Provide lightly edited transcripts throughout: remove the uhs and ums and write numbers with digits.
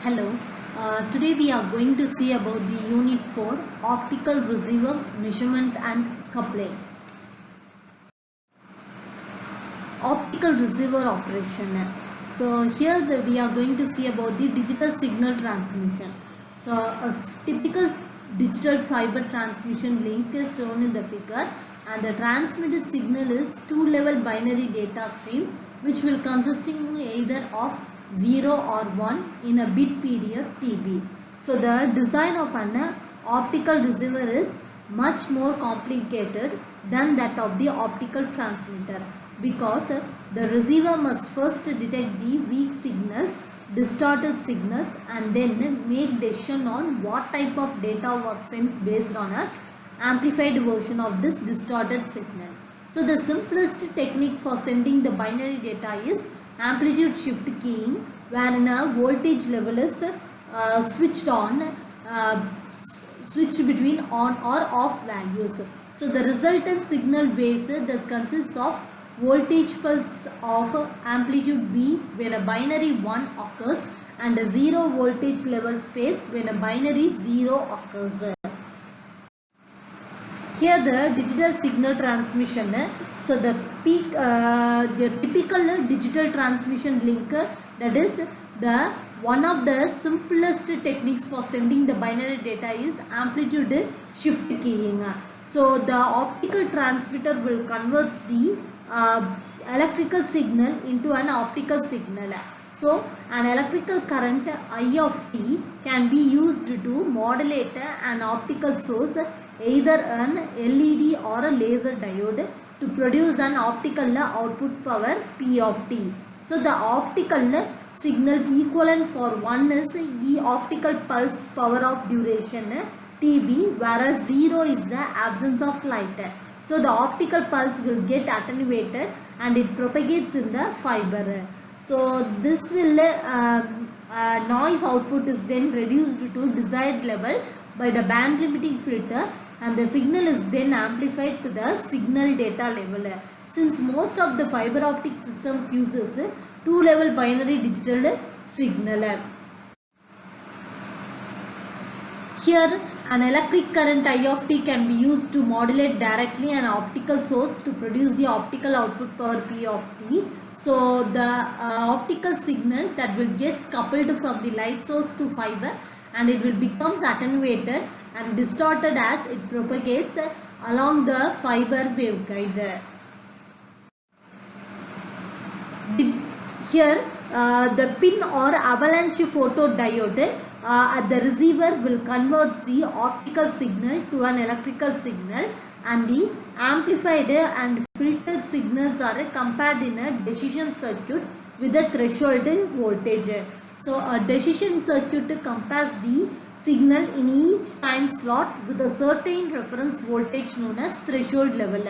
Hello, today we are going to see about the Unit 4 Optical Receiver Measurement and Coupling. Optical receiver operation. So here we are going to see about the digital signal transmission. So typical digital fiber transmission link is shown in the figure, and the transmitted signal is two-level binary data stream which will consisting either of 0 or 1 in a bit period TB. So the design of an optical receiver is much more complicated than that of the optical transmitter, because the receiver must first detect the weak signals, distorted signals, and then make decision on what type of data was sent based on an amplified version of this distorted signal. So the simplest technique for sending the binary data is amplitude shift keying, wherein a voltage level is switched between on or off values. So the resultant signal base thus consists of voltage pulse of amplitude B when a binary 1 occurs, and a 0 voltage level space when a binary 0 occurs. Here the digital signal transmission. So the typical digital transmission link, that is the one of the simplest techniques for sending the binary data is amplitude shift keying. So the optical transmitter will convert the electrical signal into an optical signal. So an electrical current I of t can be used to modulate an optical source, either an LED or a laser diode, to produce an optical output power P of t. So the optical signal equivalent for one is the optical pulse power of duration TB, whereas 0 is the absence of light. So the optical pulse will get attenuated and it propagates in the fiber. So this will noise output is then reduced to desired level by the band limiting filter, and the signal is then amplified to the signal data level. Since most of the fiber optic systems uses two-level binary digital signal. Here an electric current I of t can be used to modulate directly an optical source to produce the optical output power P of t. So the optical signal that will get coupled from the light source to fiber, and it will becomes attenuated and distorted as it propagates along the fiber waveguide. Here the pin or avalanche photodiode at the receiver will convert the optical signal to an electrical signal, and the amplified and filtered signals are compared in a decision circuit with a threshold voltage. So a decision circuit compares the signal in each time slot with a certain reference voltage known as threshold level.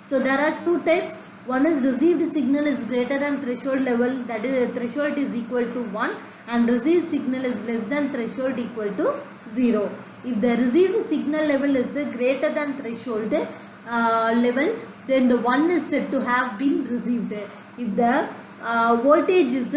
So there are two types. One is received signal is greater than threshold level, that is threshold is equal to 1, and received signal is less than threshold equal to 0. If the received signal level is greater than threshold level, then the 1 is said to have been received. If the voltage is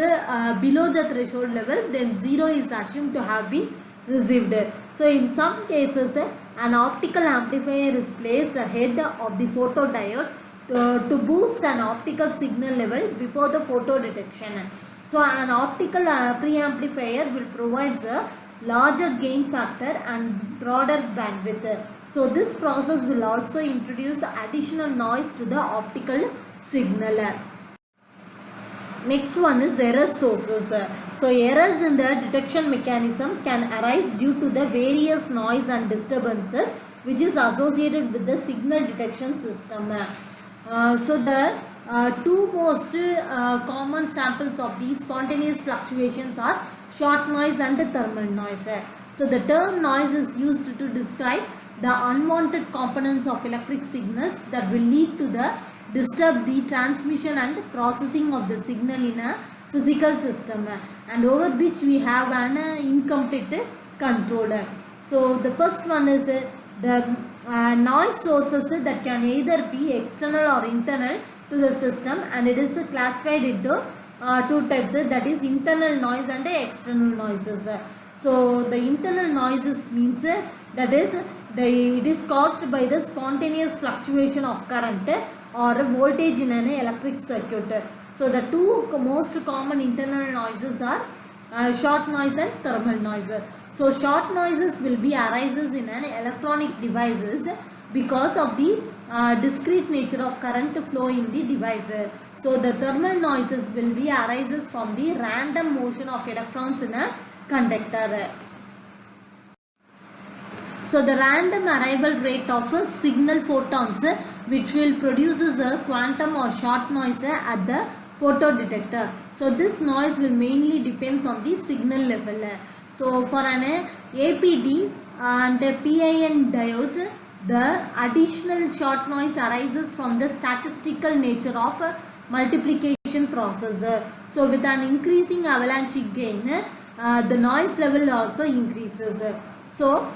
below the threshold level, then 0 is assumed to have been received. So in some cases an optical amplifier is placed ahead of the photodiode to boost an optical signal level before the photo detection. So an optical preamplifier will provide a larger gain factor and broader bandwidth. So this process will also introduce additional noise to the optical signal. Next one is error sources. So errors in the detection mechanism can arise due to the various noise and disturbances which is associated with the signal detection system. So the two most common samples of these spontaneous fluctuations are short noise and thermal noise. So the term noise is used to describe the unwanted components of electric signals that will lead to the disturb the transmission and processing of the signal in a physical system, and over which we have an incomplete control. So the first one is the noise sources that can either be external or internal to the system, and it is classified into two types, that is internal noise and external noises. So the internal noises means that is it is caused by the spontaneous fluctuation of current or voltage in an electric circuit. So the two most common internal noises are short noise and thermal noise. So short noises will be arises in an electronic devices because of the discrete nature of current flow in the device. So the thermal noises will be arises from the random motion of electrons in a conductor. So the random arrival rate of a signal photons which will produces a quantum or short noise at the photodetector. So this noise will mainly depends on the signal level. So for an APD and PIN diodes, the additional short noise arises from the statistical nature of multiplication process. So with an increasing avalanche gain, the noise level also increases. So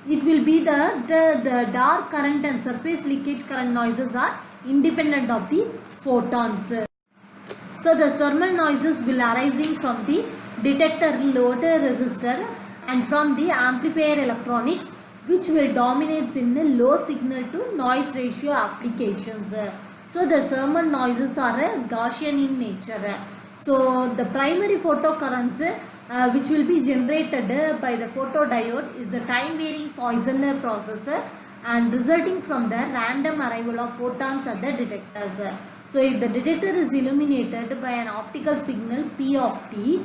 it will be the dark current and surface leakage current noises are independent of the photons. So the thermal noises will arising from the detector load resistor and from the amplifier electronics, which will dominate in the low signal to noise ratio applications. So the thermal noises are Gaussian in nature. So the primary photocurrents which will be generated by the photodiode is a time varying Poisson process and resulting from the random arrival of photons at the detectors. So if the detector is illuminated by an optical signal P of t,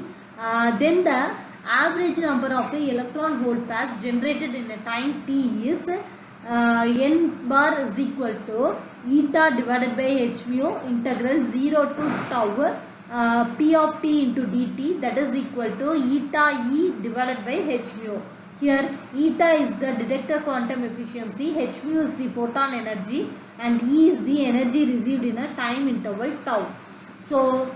then the average number of electron hole pairs generated in a time t is n bar is equal to eta divided by h mu integral 0 to tau P of t into dt, that is equal to eta E divided by h mu. Here eta is the detector quantum efficiency, h mu is the photon energy and E is the energy received in a time interval tau. So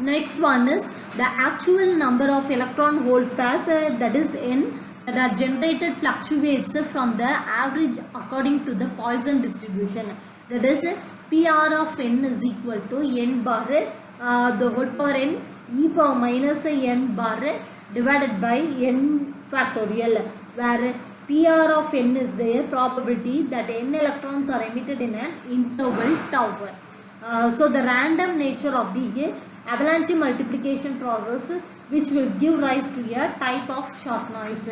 next one is the actual number of electron hole pairs, that is n, that are generated fluctuates from the average according to the Poisson distribution. That is PR of n is equal to n bar the whole power n e power minus n bar divided by n factorial, where PR of n is the probability that n electrons are emitted in an interval tau. So the random nature of the avalanche multiplication process which will give rise to a type of short noise.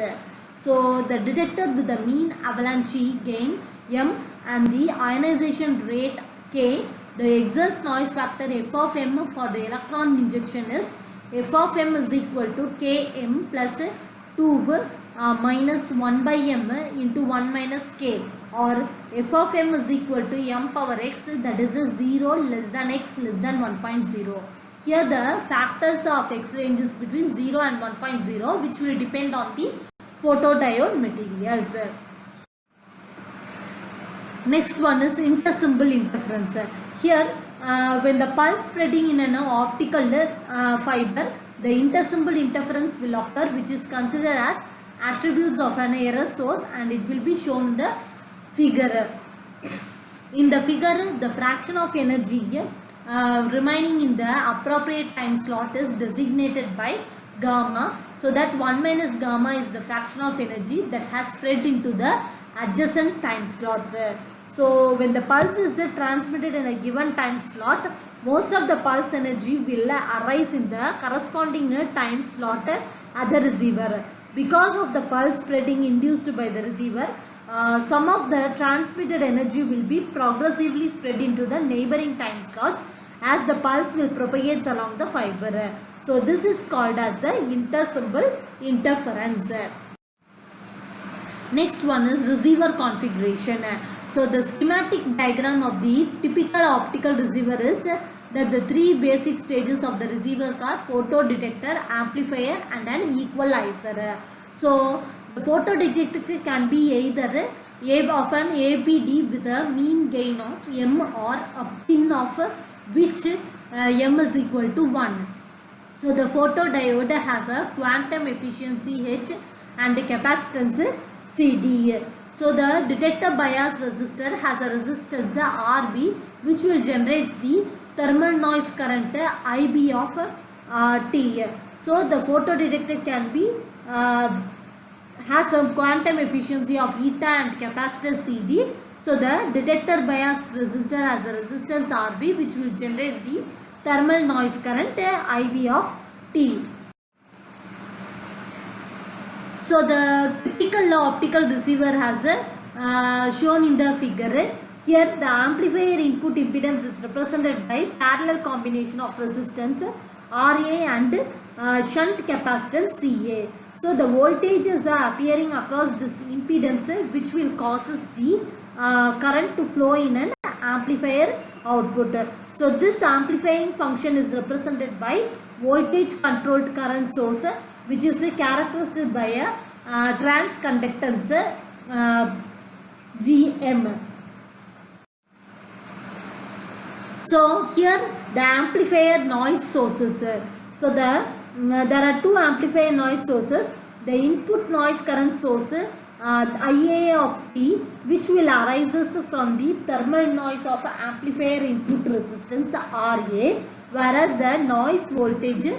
So the detector with the mean avalanche gain m and the ionization rate k, the exhaust noise factor f of m for the electron injection is f of m is equal to km plus 2 minus 1 by m into 1 minus k, or f of m is equal to m power x, that is 0 less than x less than 1.0. Here the factors of x ranges between 0 and 1.0, which will depend on the photodiode materials. Next one is intersymbol interference. Here when the pulse spreading in an optical fiber, the intersymbol interference will occur, which is considered as attributes of an error source, and it will be shown in the figure. In the figure, the fraction of energy remaining in the appropriate time slot is designated by gamma, so that 1 minus gamma is the fraction of energy that has spread into the adjacent time slots. So when the pulse is transmitted in a given time slot, most of the pulse energy will arise in the corresponding time slot at the receiver. Because of the pulse spreading induced by the receiver, some of the transmitted energy will be progressively spread into the neighboring time slots as the pulse will propagate along the fiber. So this is called as the intersymbol interference. Next one is receiver configuration. So the schematic diagram of the typical optical receiver is that the three basic stages of the receivers are photodetector, amplifier and an equalizer. So the photodetector can be either of an APD with a mean gain of m or a pin of which m is equal to 1. So the photodiode has a quantum efficiency H and a capacitance CD. So the detector bias resistor has a resistance RB, which will generate the thermal noise current IB of T. So the photodetector can be has some quantum efficiency of eta and capacitor CD. So the detector bias resistor has a resistance RB, which will generate the thermal noise current IB of T. So the typical optical receiver has shown in the figure. Here the amplifier input impedance is represented by parallel combination of resistance RA and shunt capacitance CA. So the voltages are appearing across this impedance, which will causes the current to flow in an amplifier output. So this amplifying function is represented by voltage controlled current source, which is characterized by a transconductance GM. So here the amplifier noise sources. So there are two amplifier noise sources. The input noise current source IA of T, which will arises from the thermal noise of amplifier input resistance RA, whereas the noise voltage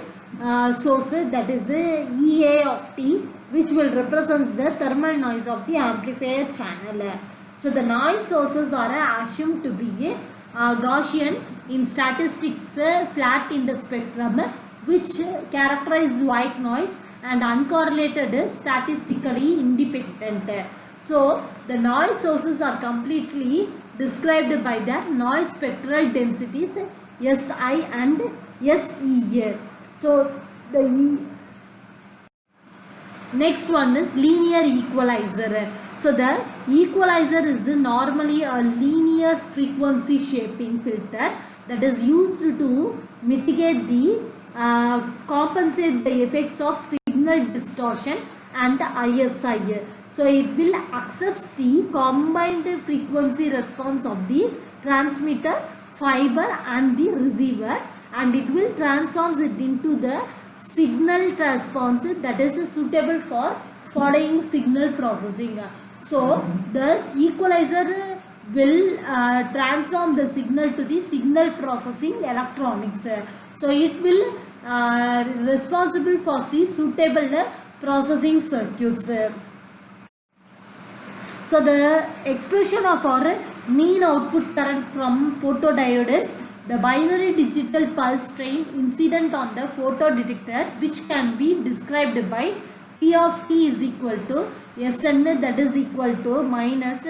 source, that is EA of T, which will represent the thermal noise of the amplifier channel. So the noise sources are assumed to be Gaussian in statistics, flat in the spectrum, which characterize white noise, and uncorrelated statistically independent. So the noise sources are completely described by their noise spectral densities SI and SE. So the next one is linear equalizer. So the equalizer is normally a linear frequency shaping filter that is used to mitigate the compensate the effects of signal distortion and ISI. So it will accept the combined frequency response of the transmitter, fiber and the receiver, and it will transform it into the signal response that is suitable for following signal processing. So the equalizer will transform the signal to the signal processing electronics. So it will responsible for the suitable processing circuits. So the expression of our mean output current from photodiode is the binary digital pulse train incident on the photodetector, which can be described by P of T is equal to Sn, that is equal to minus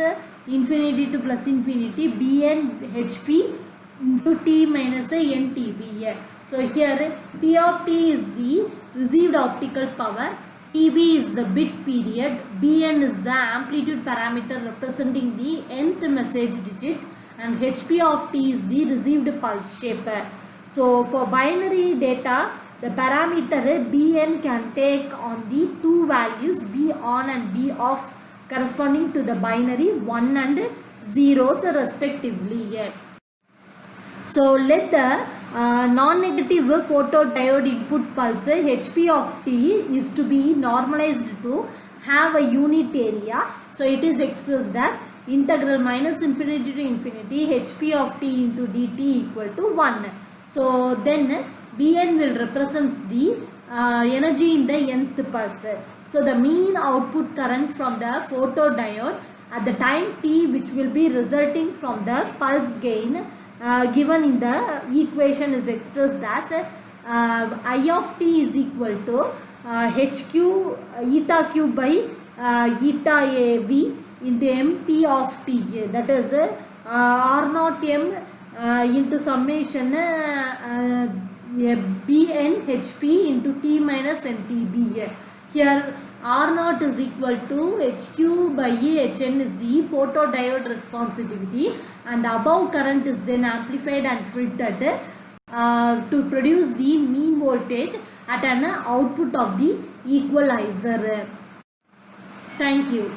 infinity to plus infinity Bn Hp into T minus NTB. So here P of T is the received optical power, TB is the bit period, Bn is the amplitude parameter representing the nth message digit, and Hp of T is the received pulse shape. So for binary data, the parameter Bn can take on the two values B on and B off corresponding to the binary 1 and 0s respectively. So let the non-negative photodiode input pulse Hp of T is to be normalized to have a unit area. So it is expressed as integral minus infinity to infinity Hp of T into dt equal to 1. So then Bn will represent the energy in the nth pulse. So the mean output current from the photodiode at the time t, which will be resulting from the pulse gain given in the equation, is expressed as I of t is equal to hq eta q by eta av into mp of t, that is r naught m into summation Bn Hp into T minus NTB. Here R naught is equal to Hq by Hn is the photodiode responsivity, and the above current is then amplified and filtered to produce the mean voltage at an output of the equalizer. Thank you.